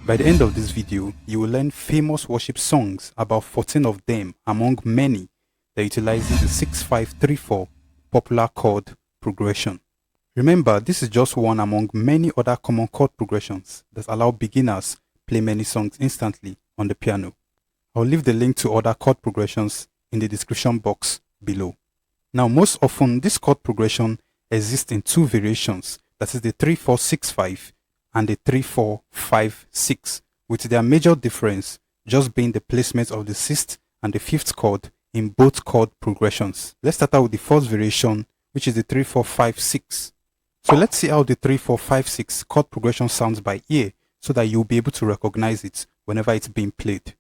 By the end of this video, you will learn famous worship songs, about 14 of them among many that utilizes the 6-5-3-4 popular chord progression. Remember, this is just one among many other common chord progressions that allow beginners play many songs instantly on the piano. I'll leave the link to other chord progressions in the description box below. Now, most often this chord progression exists in two variations, that is the 3-4-6-5 and the 3-4-5-6, with their major difference just being the placement of the 6th and the 5th chord in both chord progressions. Let's start out with the first variation, which is the 3-4-5-6. So let's see how the 3-4-5-6 chord progression sounds by ear so that you'll be able to recognize it whenever it's being played.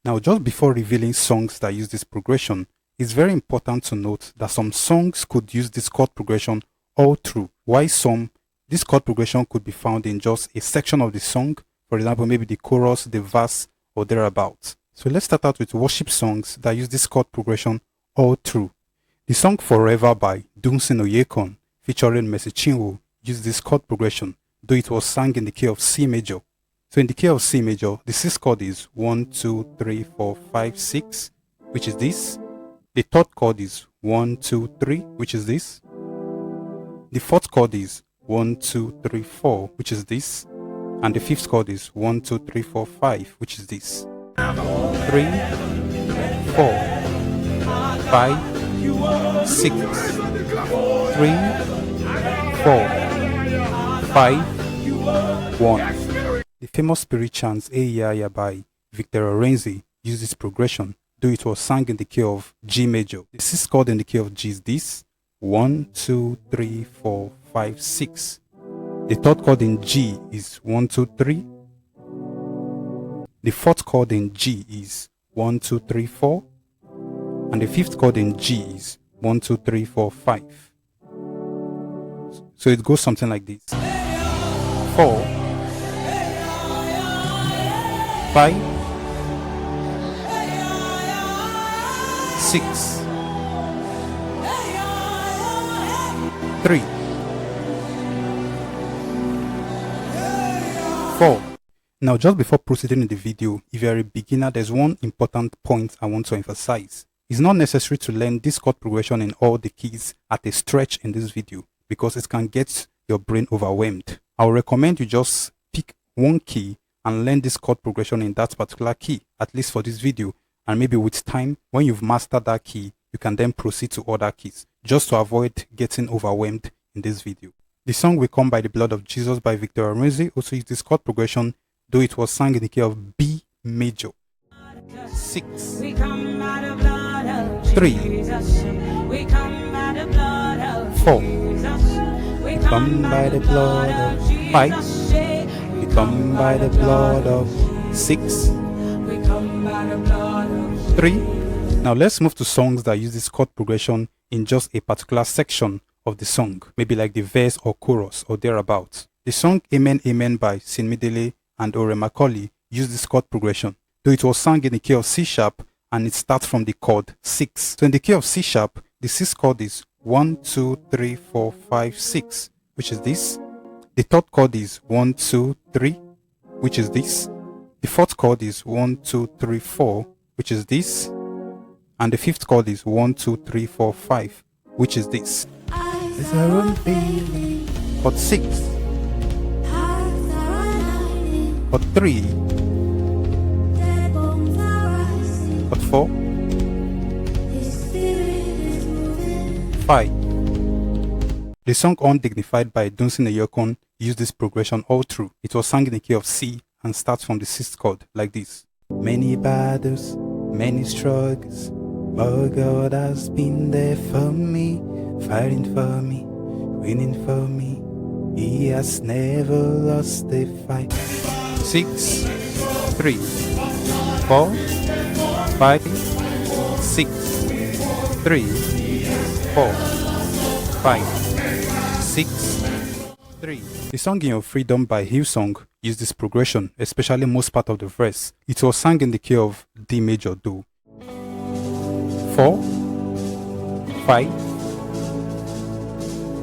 Now, just before revealing songs that use this progression, it's very important to note that some songs could use this chord progression all through, while some, this chord progression could be found in just a section of the song, for example, maybe the chorus, the verse, or thereabouts. So let's start out with worship songs that use this chord progression all through. The song Forever by Dunsin Oyekan featuring Mercy Chinwo used this chord progression, though it was sung in the key of C major. So in the key of C major, the 6th chord is 1, 2, 3, 4, 5, 6, which is this. The 3rd chord is 1, 2, 3, which is this. The 4th chord is 1, 2, 3, 4, which is this. And the 5th chord is 1, 2, 3, 4, 5, which is this. 3, 4, 5, 6, 3, 4, 5, 1. The famous spirit chants Eya by Victor Orenzi used this progression, though it was sung in the key of G major. The 6th chord in the key of G is this: 1, 2, 3, 4, 5, 6. The 3rd chord in G is 1, 2, 3. The 4th chord in G is 1, 2, 3, 4. And the 5th chord in G is 1, 2, 3, 4, 5. So it goes something like this: 4, 5, 6, 3, 4. Now, just before proceeding in the video, if you are a beginner, there's one important point I want to emphasize. It's not necessary to learn this chord progression in all the keys at a stretch in this video, because it can get your brain overwhelmed. I would recommend you just pick one key and learn this chord progression in that particular key, at least for this video, and maybe with time, when you've mastered that key, you can then proceed to other keys, just to avoid getting overwhelmed in this video. The song We Come by the Blood of Jesus by Victor Orenzi also used this chord progression, though it was sung in the key of B major. 6, 3, 4, we come by the blood of 5, we come by the blood of 6, 3. Now let's move to songs that use this chord progression in just a particular section of the song, maybe like the verse or chorus or thereabouts. The song Amen Amen by Sinmidele and Ore Macaulay used this chord progression, though it was sung in the key of C sharp and it starts from the chord 6. So in the key of C sharp, the 6th chord is 1, 2, 3, 4, 5, 6, which is this. The 3rd chord is 1, 2, 3, which is this. The 4th chord is 1, 2, 3, 4, which is this. And the 5th chord is 1, 2, 3, 4, 5, which is this. It's our own feeling. Chord 6. Chord 3. Chord 4. 5. The song Undignified by Dunsin Oyekan used this progression all through. It was sung in the key of C and starts from the 6th chord like this. Many battles, many struggles, but God has been there for me, fighting for me, winning for me. He has never lost a fight. 6, 3, 4, 5, 6, 3, 4, 5, 6, 3. The song In Your Freedom by Hillsong used this progression, especially most part of the verse. It was sung in the key of D major Do. 4, 5,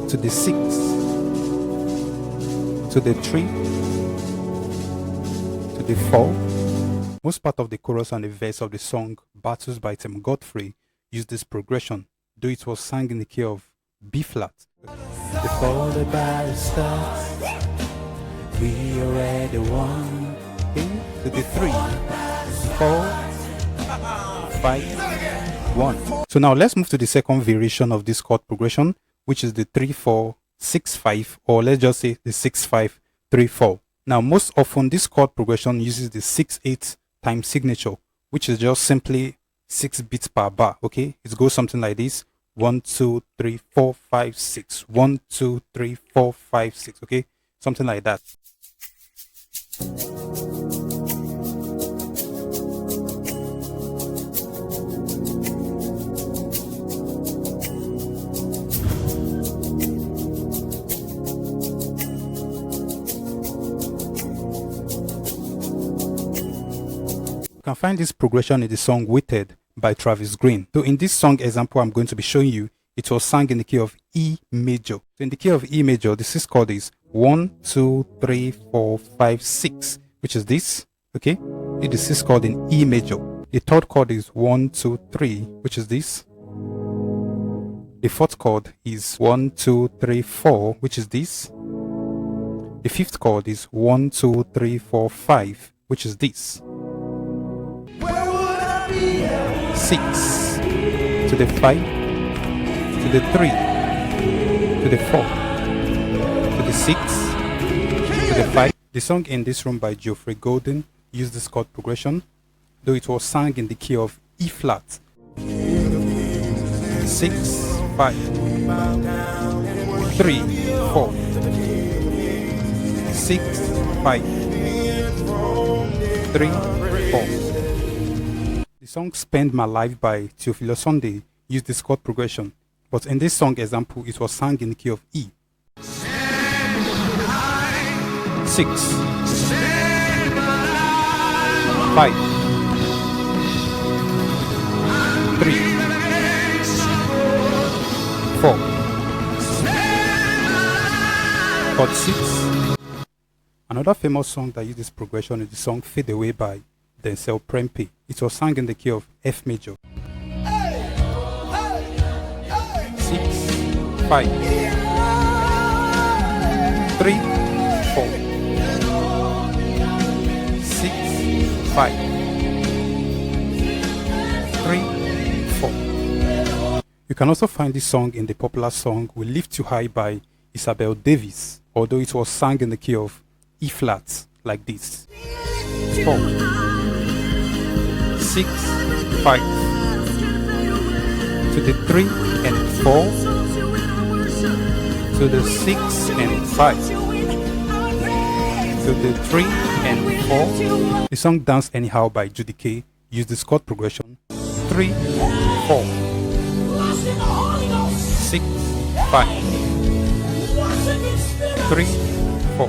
to the 6, to the 3, to the 4. Most part of the chorus and the verse of the song Battles by Tim Godfrey used this progression, though it was sung in the key of B flat. Before the battle starts, we already won. Okay, to the 3, 4, 5, 1. So now let's move to the second variation of this chord progression, which is the 3, 4, 6, 5, or let's just say the 6, 5, 3, 4. Now, most often this chord progression uses the 6/8 time signature, which is just simply 6 beats per bar. Okay, it goes something like this: 1, 2, 3, 4, 5, 6. 1, 2, 3, 4, 5, 6. Okay, something like that. You can find this progression in the song Waited by Travis Green. So in this song example I'm going to be showing you, it was sung in the key of E major. So in the key of E major, the 6th chord is 1, 2, 3, 4, 5, 6, which is this. Okay, it is the 6th chord in E major. The 3rd chord is 1, 2, 3, which is this. The 4th chord is 1, 2, 3, 4, which is this. The 5th chord is 1, 2, 3, 4, 5, which is this. 6 to the 5 to the 3 to the 4 to the 6 to the 5. The song In This Room by Geoffrey Golden used this chord progression, though it was sung in the key of E flat. 6, 5, 3, 4, 6, 5, 3, 4. The song Spend My Life by Theophilus Sunday used this chord progression, but in this song example, it was sung in the key of E. 6, 5, 3, 4, chord 6. Another famous song that used this progression is the song Fade Away by Denzel Prempeh. It was sung in the key of F major. 6, 5, 3, 4, 6, 5, 3, 4. You can also find this song in the popular song We Lift You High by Isabel Davis, although it was sung in the key of E flat, like this. 4, 6, 5, to the 3 and 4, to the 6 and 5, to the 3 and 4. The song Dance Anyhow by Judy K used this chord progression: 3, 4, 6, 5, 3, 4,